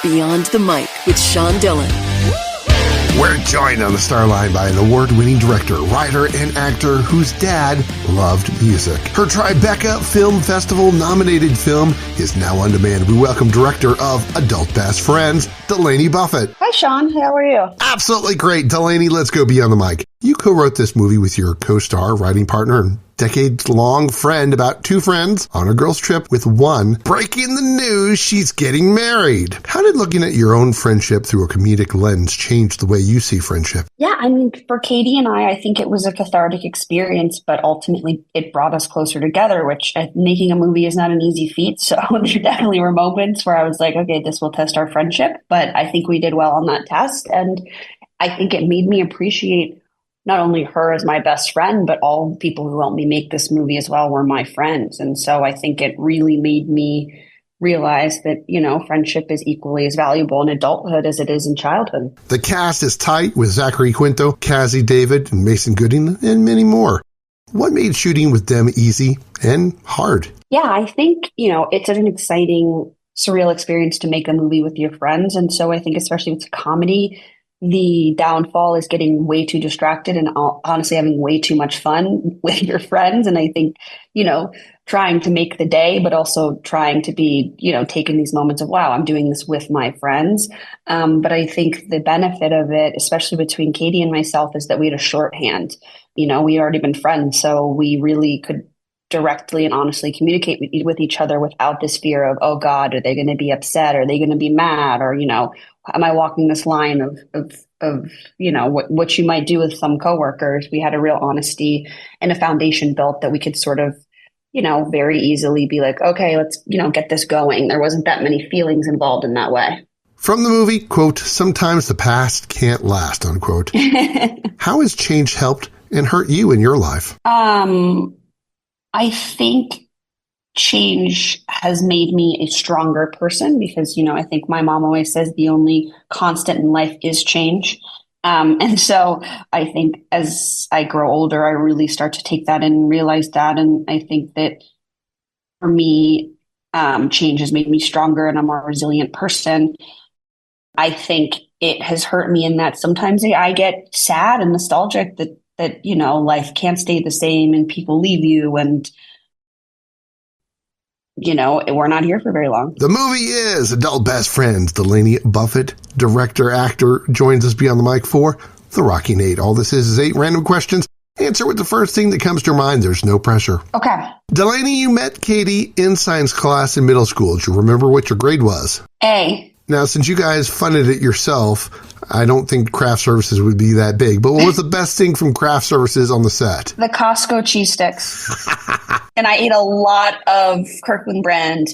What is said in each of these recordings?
Beyond the Mic with Sean Dillon. We're joined on the Starline by an award-winning director, writer, and actor whose dad loved music. Her Tribeca Film Festival nominated film is now on demand. We welcome director of Adult Best Friends, Delaney Buffett. Hi, Sean. How are you? Absolutely great. Delaney, let's go beyond the mic. You co-wrote this movie with your co-star, writing partner, and decades-long friend about two friends on a girls' trip with one breaking the news she's getting married. How did looking at your own friendship through a comedic lens change the way you see friendship? Yeah, I mean, for Katie and I think it was a cathartic experience, but ultimately it brought us closer together, which making a movie is not an easy feat. So there definitely were moments where I was like, okay, this will test our friendship. But I think we did well on that test. And I think it made me appreciate not only her as my best friend, but all the people who helped me make this movie as well were my friends. And so I think it really made me realize that, you know, friendship is equally as valuable in adulthood as it is in childhood. The cast is tight with Zachary Quinto, Cazzie David, and Mason Gooding, and many more. What made shooting with them easy and hard? Yeah, I think, you know, it's an exciting, surreal experience to make a movie with your friends. And so I think especially with comedy, the downfall is getting way too distracted and honestly having way too much fun with your friends. And I think, you know, trying to make the day, but also trying to be, you know, taking these moments of, wow, I'm doing this with my friends. But I think the benefit of it, especially between Katie and myself, is that we had a shorthand. You know, we had already been friends, so we really could directly and honestly communicate with each other without this fear of, oh God, are they going to be upset? Are they going to be mad? Or, you know, am I walking this line of you know, what you might do with some coworkers? We had a real honesty and a foundation built that we could sort of, you know, very easily be like, okay, let's, you know, get this going. There wasn't that many feelings involved in that way. From the movie, quote, sometimes the past can't last, unquote. How has change helped and hurt you in your life? I think change has made me a stronger person because, you know, I think my mom always says the only constant in life is change. And so I think as I grow older, I really start to take that in and realize that. And I think that for me, change has made me stronger and a more resilient person. I think it has hurt me in that sometimes I get sad and nostalgic that, you know, life can't stay the same and people leave you and, you know, we're not here for very long. The movie is Adult Best Friends. Delaney Buffett, director, actor, joins us beyond the mic for The Rocking 8. All this is 8 random questions. Answer with the first thing that comes to your mind. There's no pressure. Okay. Delaney, you met Katie in science class in middle school. Do you remember what your grade was? A. Now, since you guys funded it yourself, I don't think craft services would be that big. But what was the best thing from craft services on the set? The Costco cheese sticks. And I ate a lot of Kirkland brand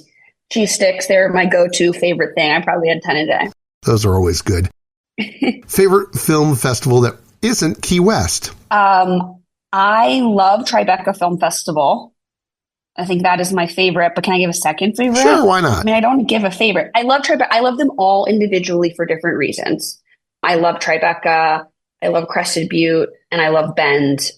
cheese sticks. They're my go-to favorite thing. I probably had 10 a day. Those are always good. Favorite film festival that isn't Key West? I love Tribeca Film Festival. I think that is my favorite, but can I give a second favorite? Sure, why not? I mean, I don't give a favorite. I love Tribeca. I love them all individually for different reasons. I love Tribeca, I love Crested Butte, and I love Bend,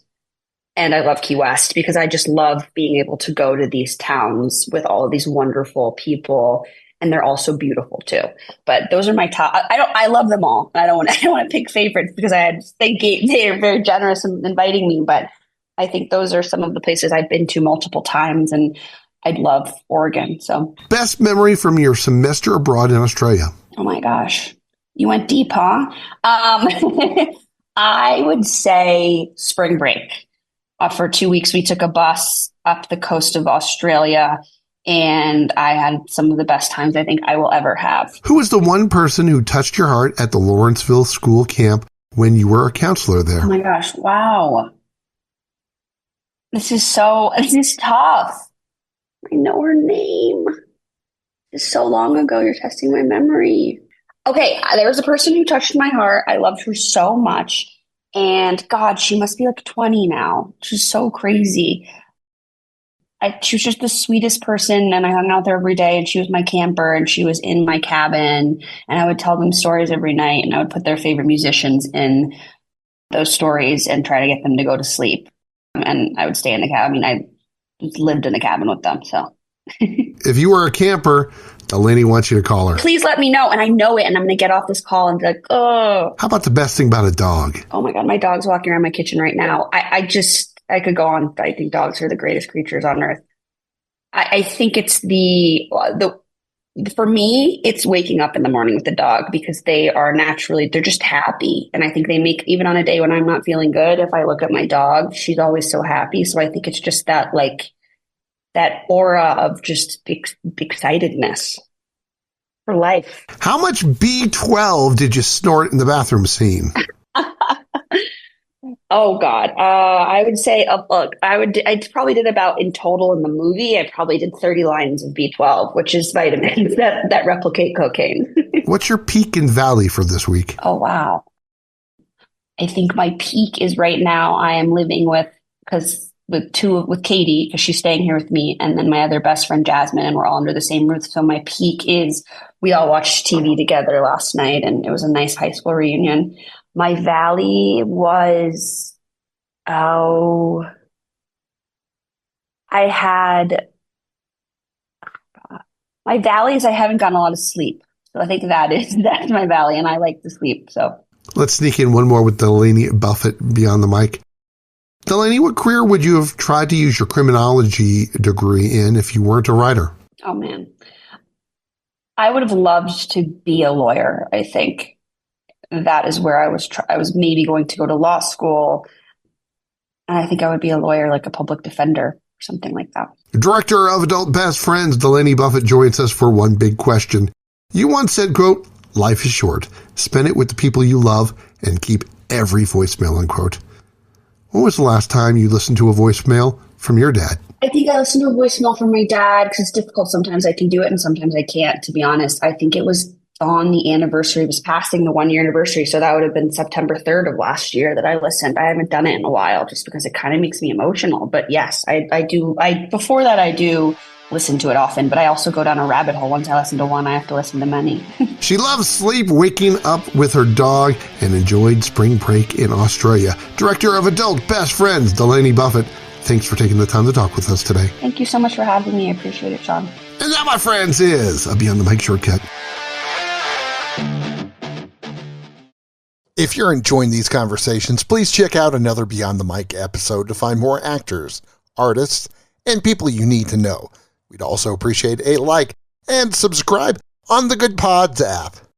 and I love Key West because I just love being able to go to these towns with all of these wonderful people, and they're also beautiful too. But those are my top. I love them all. I don't want to pick favorites because they are very generous in inviting me, but I think those are some of the places I've been to multiple times, and I'd love Oregon. So, best memory from your semester abroad in Australia? Oh my gosh, you went deep, huh? I would say spring break. For 2 weeks, we took a bus up the coast of Australia, and I had some of the best times I think I will ever have. Who was the one person who touched your heart at the Lawrenceville school camp when you were a counselor there? Oh my gosh, wow. This is tough. I know her name. It's so long ago. You're testing my memory. Okay, there was a person who touched my heart. I loved her so much. And God, she must be like 20 now. She's so crazy. She was just the sweetest person, and I hung out there every day, and she was my camper, and she was in my cabin, and I would tell them stories every night, and I would put their favorite musicians in those stories and try to get them to go to sleep. And I would stay in the cabin. I mean, I lived in the cabin with them, so. If you were a camper, Delaney wants you to call her. Please let me know. And I know it. And I'm going to get off this call and be like, oh. How about the best thing about a dog? Oh my God, my dog's walking around my kitchen right now. I could go on. I think dogs are the greatest creatures on earth. I think it's for me, it's waking up in the morning with the dog because they're just happy. And I think they make, even on a day when I'm not feeling good, if I look at my dog, she's always so happy. So I think it's just that aura of just excitedness for life. How much B12 did you snort in the bathroom scene? Oh God. I would say, look, I probably did about in total in the movie, I probably did 30 lines of B12, which is vitamins that replicate cocaine. What's your peak and valley for this week? Oh, wow. I think my peak is right now I am living with Katie, because she's staying here with me, and then my other best friend, Jasmine, and we're all under the same roof. So my peak is we all watched TV together last night, and it was a nice high school reunion. My valley was, my valley is I haven't gotten a lot of sleep. So I think that's my valley, and I like to sleep. So let's sneak in one more with Delaney Buffett beyond the mic. Delaney, what career would you have tried to use your criminology degree in if you weren't a writer? Oh man, I would have loved to be a lawyer. I think that is where I was maybe going to go to law school. And I think I would be a lawyer, like a public defender or something like that. Director of Adult Best Friends, Delaney Buffett, joins us for one big question. You once said, quote, "Life is short. Spend it with the people you love and keep every voicemail," unquote. When was the last time you listened to a voicemail from your dad? I think I listened to a voicemail from my dad because it's difficult. Sometimes I can do it and sometimes I can't, to be honest. I think it was on the anniversary. It was passing the 1 year anniversary. So that would have been September 3rd of last year that I listened. I haven't done it in a while just because it kind of makes me emotional. But yes, I do. Before that, I do listen to it often, but I also go down a rabbit hole. Once I listen to one, I have to listen to many. She loves sleep, waking up with her dog, and enjoyed spring break in Australia. Director of Adult Best Friends, Delaney Buffett. Thanks for taking the time to talk with us today. Thank you so much for having me. I appreciate it, Sean. And that, my friends, is a Beyond the Mic shortcut. If you're enjoying these conversations, please check out another Beyond the Mic episode to find more actors, artists, and people you need to know. We'd also appreciate a like and subscribe on the Good Pods app.